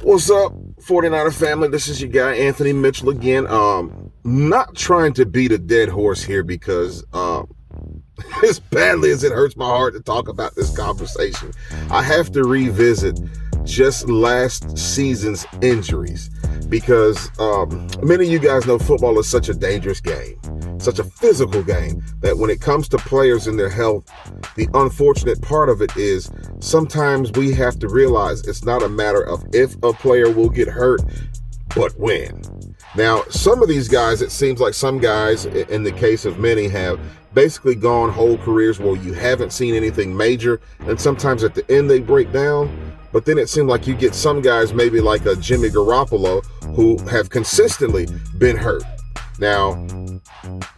What's up, 49er family? This is your guy, Anthony Mitchell again. Not trying to beat a dead horse here because as badly as it hurts my heart to talk about this conversation, I have to revisit just last season's injuries because many of you guys know football is such a dangerous game, such a physical game, that when it comes to players and their health, the unfortunate part of it is sometimes we have to realize it's not a matter of if a player will get hurt, but when. Now, some of these guys, it seems like some guys, in the case of many, have basically gone whole careers where you haven't seen anything major, and sometimes at the end they break down. But then it seemed like you get some guys, maybe like a Jimmy Garoppolo, who have consistently been hurt. Now,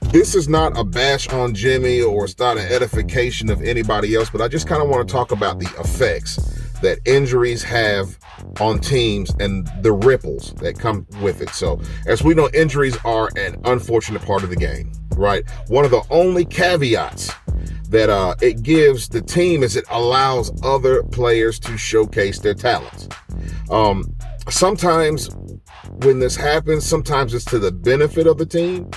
this is not a bash on Jimmy or it's not an edification of anybody else, but I just kind of want to talk about the effects that injuries have on teams and the ripples that come with it. So, as we know, injuries are an unfortunate part of the game, right? One of the only caveats that it gives the team is it allows other players to showcase their talents. Sometimes when this happens, sometimes it's to the benefit of the team,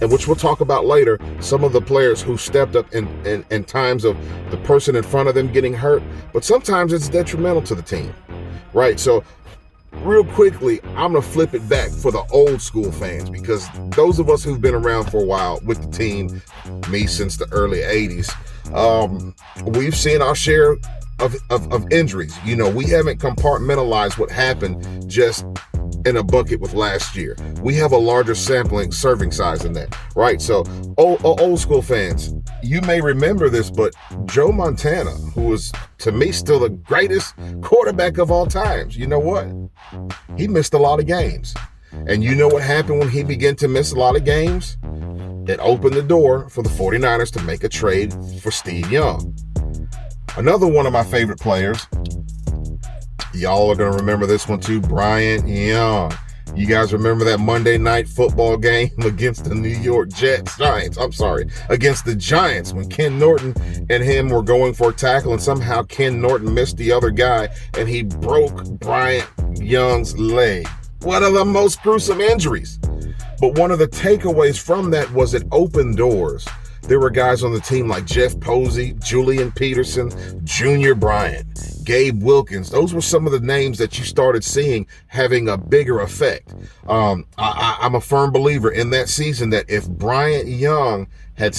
and which we'll talk about later, some of the players who stepped up in times of the person in front of them getting hurt, but sometimes it's detrimental to the team, right? So real quickly, I'm going to flip it back for the old school fans, because those of us who've been around for a while with the team, me since the early 80s, we've seen our share of injuries. You know, we haven't compartmentalized what happened just in a bucket with last year. We have a larger serving size than that, right? So old school fans, you may remember this, but Joe Montana, who was to me still the greatest quarterback of all times, you know what? He missed a lot of games. And you know what happened when he began to miss a lot of games? It opened the door for the 49ers to make a trade for Steve Young. Another one of my favorite players, y'all are going to remember this one too, Bryant Young. You guys remember that Monday night football game against the New York against the Giants, when Ken Norton and him were going for a tackle, and somehow Ken Norton missed the other guy and he broke Bryant Young's leg. One of the most gruesome injuries. But one of the takeaways from that was it opened doors. There were guys on the team like Jeff Posey, Julian Peterson, Junior Bryant, Gabe Wilkins. Those were some of the names that you started seeing having a bigger effect. I'm a firm believer in that season that if Bryant Young had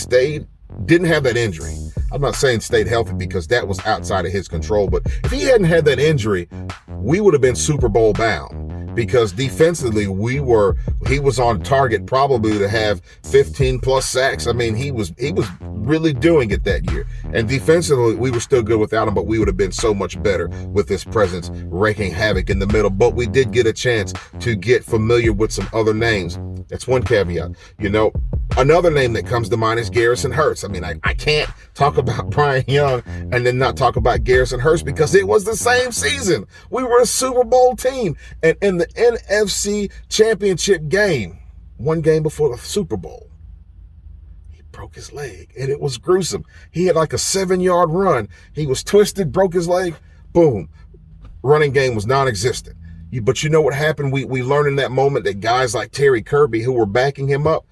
didn't have that injury, I'm not saying stayed healthy because that was outside of his control, but if he hadn't had that injury, we would have been Super Bowl bound. Because defensively, he was on target probably to have 15 plus sacks. I mean, he was really doing it that year. And defensively, we were still good without him, but we would have been so much better with his presence wreaking havoc in the middle. But we did get a chance to get familiar with some other names. That's one caveat. You know, another name that comes to mind is Garrison Hurst. I mean, I can't talk about Bryant Young and then not talk about Garrison Hurst because it was the same season. We were a Super Bowl team. And in the NFC Championship game, one game before the Super Bowl, he broke his leg, and it was gruesome. He had like a 7-yard run. He was twisted, broke his leg, boom. Running game was non-existent. But you know what happened? We learned in that moment that guys like Terry Kirby, who were backing him up,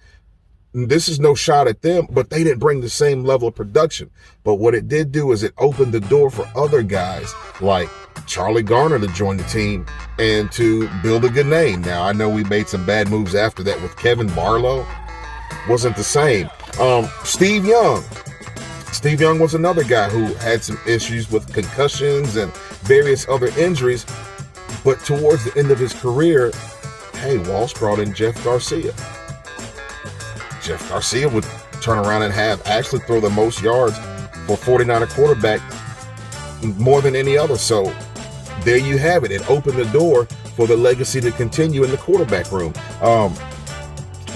this is no shot at them, but they didn't bring the same level of production. But what it did do is it opened the door for other guys like Charlie Garner to join the team and to build a good name. Now, I know we made some bad moves after that with Kevin Barlow. Wasn't the same. Steve Young. Steve Young was another guy who had some issues with concussions and various other injuries. But towards the end of his career, hey, Walsh brought in Jeff Garcia. Jeff Garcia would turn around and actually throw the most yards for 49er quarterback more than any other. So there you have it. It opened the door for the legacy to continue in the quarterback room.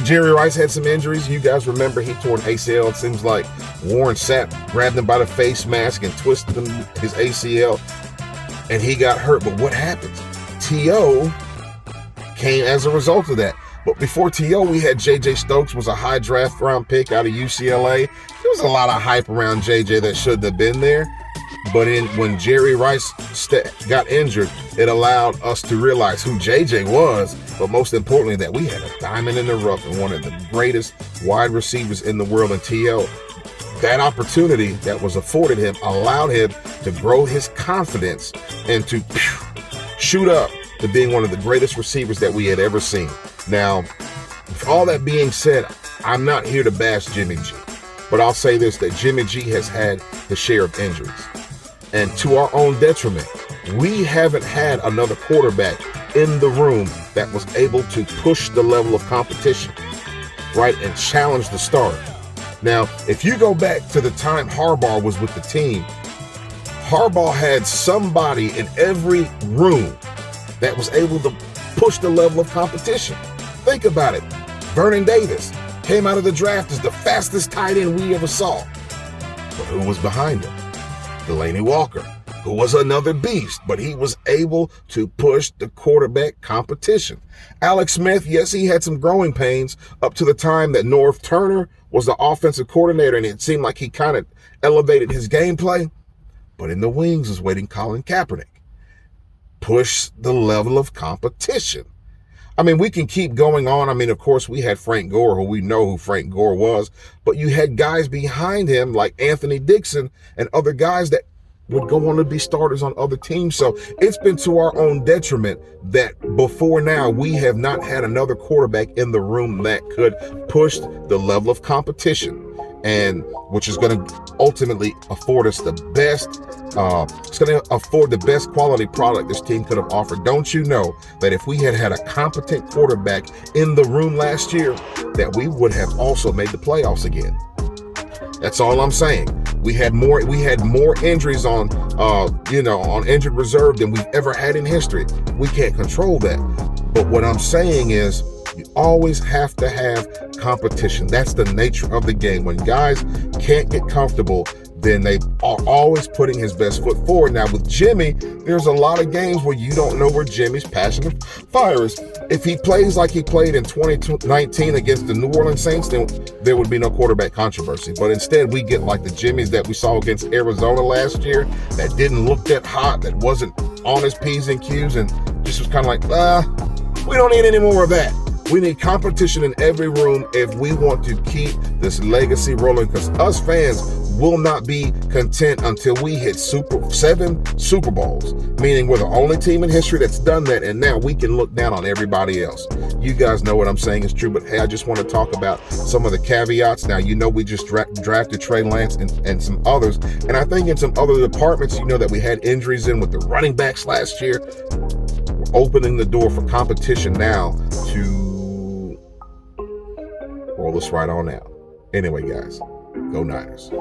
Jerry Rice had some injuries. You guys remember he tore an ACL. It seems like Warren Sapp grabbed him by the face mask and twisted his ACL, and he got hurt. But what happened? T.O. came as a result of that. But before T.O., we had J.J. Stokes, was a high draft round pick out of UCLA. There was a lot of hype around J.J. that shouldn't have been there. But when Jerry Rice got injured, it allowed us to realize who JJ was, but most importantly, that we had a diamond in the rough and one of the greatest wide receivers in the world in TL. That opportunity that was afforded him allowed him to grow his confidence and to shoot up to being one of the greatest receivers that we had ever seen. Now, with all that being said, I'm not here to bash Jimmy G, but I'll say this, that Jimmy G has had his share of injuries. And to our own detriment, we haven't had another quarterback in the room that was able to push the level of competition, right, and challenge the starter. Now, if you go back to the time Harbaugh was with the team, Harbaugh had somebody in every room that was able to push the level of competition. Think about it. Vernon Davis came out of the draft as the fastest tight end we ever saw. But who was behind him? Delanie Walker, who was another beast, but he was able to push the quarterback competition. Alex Smith, yes, he had some growing pains up to the time that Norv Turner was the offensive coordinator, and it seemed like he kind of elevated his gameplay. But in the wings was waiting Colin Kaepernick. Push the level of competition. I mean, we can keep going on. I mean, of course, we had Frank Gore, who we know who Frank Gore was, but you had guys behind him like Anthony Dixon and other guys that would go on to be starters on other teams. So it's been to our own detriment that before now we have not had another quarterback in the room that could push the level of competition, and which is going to ultimately afford us the best. It's going to afford the best quality product this team could have offered. Don't you know that if we had had a competent quarterback in the room last year, that we would have also made the playoffs again? That's all I'm saying. We had more injuries on injured reserve than we've ever had in history. We can't control that. But what I'm saying is, you always have to have competition. That's the nature of the game. When guys can't get comfortable, then they are always putting his best foot forward. Now with Jimmy, there's a lot of games where you don't know where Jimmy's passion of fire is. If he plays like he played in 2019 against the New Orleans Saints, then there would be no quarterback controversy. But instead, we get like the Jimmys that we saw against Arizona last year that didn't look that hot, that wasn't on his P's and Q's, and just was kind of like, we don't need any more of that. We need competition in every room if we want to keep this legacy rolling, because us fans will not be content until we hit 7 Super Bowls, meaning we're the only team in history that's done that, and now we can look down on everybody else. You guys know what I'm saying is true, but hey, I just want to talk about some of the caveats. Now, you know, we just drafted Trey Lance and some others, and I think in some other departments, you know, that we had injuries in with the running backs last year. We're opening the door for competition now to roll us right on out. Anyway, guys, go Niners.